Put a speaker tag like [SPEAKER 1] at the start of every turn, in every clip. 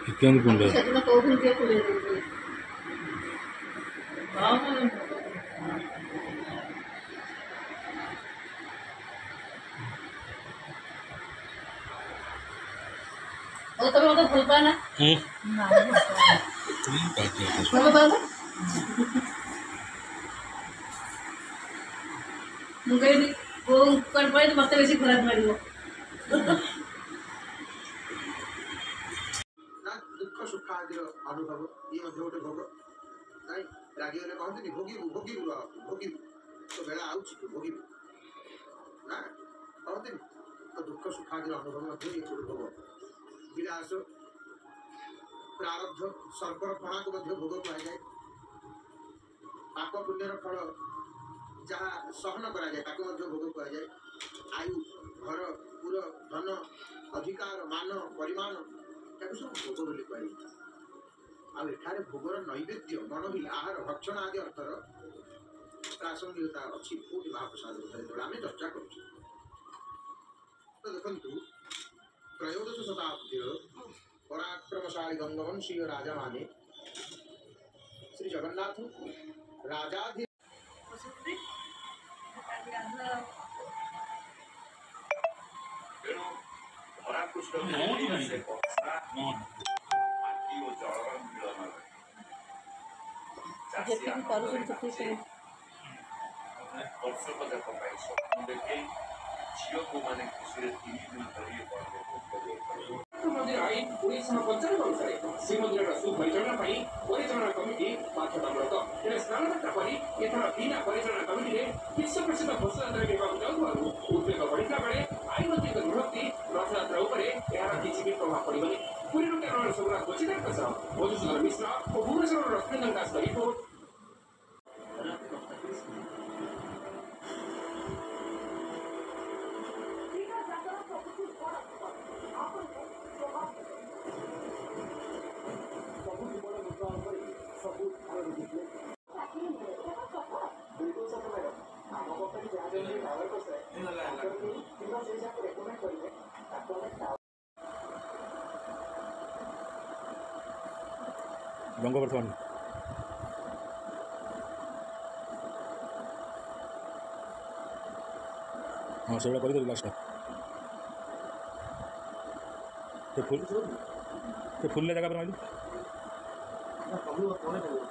[SPEAKER 1] କେମିତି କୁଣ୍ଡ
[SPEAKER 2] ସେଦିନ କହୁଥିଲି ଟିକେ ଖୋଲେଇ ଦେବି। ଓ ତମେ ମତେ ଭଲ ପାଅ ନା? ଭଲ ପାଅ ନା? ମୁଁ କହିଲି କୋଉ କୁଆଡ଼େ ପଳେଇ ମତେ ବେଶୀ ଖରାପ ମାରିବ।
[SPEAKER 3] ଦୁଃଖ ସୁଖ ଆଦିର ଅନୁଭବ ଇଏ ମଧ୍ୟ ଗୋଟେ ଭୋଗ ନାଇଁ ରାଗିଗଲେ କହନ୍ତିନି ଭୋଗିବୁ ଭୋଗିବୁ ଭୋଗିବୁ ତ ବେଳା ଆଉଛି ତୁ ଭୋଗିବୁ ନା କହନ୍ତିନି ତ ଦୁଃଖ ସୁଖ ଆଦିର ଅନୁଭବ ମଧ୍ୟ ଇଏ ଗୋଟେ ଭୋଗ ବିଳାସ ପ୍ରାରବ୍ଧ ସର୍ବର କଣାକୁ ମଧ୍ୟ ଭୋଗ କୁହାଯାଏ ପାପ ପୁଣ୍ୟର ଫଳ ଯାହା ସହନ କରାଯାଏ ତାକୁ ମଧ୍ୟ ଭୋଗ କୁହାଯାଏ ଆୟୁ ଘର ପୁର ଧନ ଅଧିକାର ମାନ ପରିମାଣ ତାକୁ ସବୁ ଭୋଗ ବୋଲି କୁହାଯାଏ ଆଉ ଏଠାରେ ଭୋଗର ନୈବେଦ୍ୟ ମନୋହି ଆହାର ଭକ୍ଷଣ ଆଦି ଅର୍ଥର ପ୍ରାସଙ୍ଗିକତା ଅଛି କୋଉଠି ମହାପ୍ରସାଦ ଭିତରେ ଯେତେବେଳେ ଆମେ ଚର୍ଚ୍ଚା କରୁଛୁ ତ ଦେଖନ୍ତୁ ତ୍ରୟୋଦଶ ଶତାବ୍ଦୀର ପରାକ୍ରମଶାଳୀ ଗଙ୍ଗବଂଶୀୟ ରାଜାମାନେ ଶ୍ରୀ ଜଗନ୍ନାଥଙ୍କୁ ରାଜାଧି
[SPEAKER 2] ଯେତିକି ପାରୁଛନ୍ତି ସେତିକି
[SPEAKER 4] ବର୍ଷକ ଯାକ ପାଇଁ ସ୍ୱପ୍ନ ଦେଖେଇ ଝିଅକୁ ମାନେ ଖୁସିରେ 3 ଦିନ ଧରି ଆଇନ 1995 ଅନୁସାରେ ଶ୍ରୀମନ୍ଦିରର ସୁପରିଚାଳନା ପାଇଁ ପରିଚାଳନା କମିଟି ବାଧ୍ୟତାମୂଳକ ହେଲେ ସ୍ନାନଯାତ୍ରା କରି ଏଥର ବିନା ପରିଚାଳନା କମିଟିରେ ବିଶ୍ୱ ପ୍ରସିଦ୍ଧ ଘୋଷଯାତ୍ରା ହେବାକୁ ଯାଉଥିବାରୁ ଉଦ୍ବେଗ ବଢ଼ିଥିବା ବେଳେ ଆଇନଗତ ନିଯୁକ୍ତି ରଥଯାତ୍ରା ଉପରେ ଏହାର କିଛି ବି ପ୍ରଭାବ ପଡ଼ିବନି ପୁରୀରୁ କେରଳର ସୁବ୍ରତ କୋଚିକାଙ୍କ ସହ ମଧୁସୂଦନ ମିଶ୍ର ଓ ଭୁବନେଶ୍ୱରର ରଶ୍ମିରଞ୍ଜନ ଦାସଙ୍କ ରିପୋର୍ଟ।
[SPEAKER 1] ରଙ୍ଗ ବର୍ତ୍ତମାନ ହଁ ସେଇଟା କରିଦେବି ଲାଷ୍ଟଟା ସେ ଫୁଲରେ ଜାଗା पर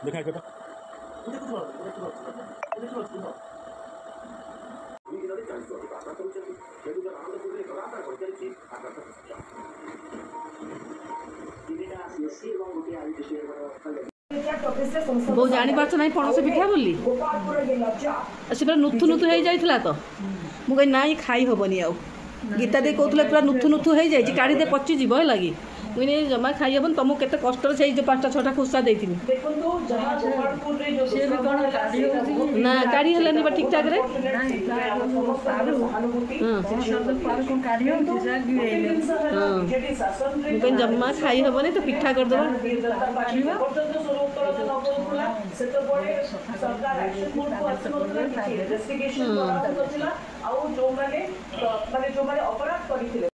[SPEAKER 1] देखा छोटा
[SPEAKER 2] ବୋଉ ଜାଣିପାରୁଛ ନାହିଁ ପଣସ ପିଠା ବୋଲି ସେ ପୁରା ନୁଥୁ ନୁଥୁ ହେଇଯାଇଥିଲା ତ ମୁଁ କହିଲି ନାଇଁ ଖାଇ ହେବନି ଆଉ ଗୀତା ଦେଇ କହୁଥିଲେ ପୁରା ନୁଥୁ ନୁଥୁ ହେଇଯାଇଛି କାଢ଼ିଦେ ପଚିଯିବ ହେଲା କି मुझे जमा खाई हेबन तुमको केते कष्ट से जो 5-6टा खुसा देथिनी ना काढ़ी हलानी बा ठीक ठाक रे हां जमा खाई हेबनी तो पिठा कर दबा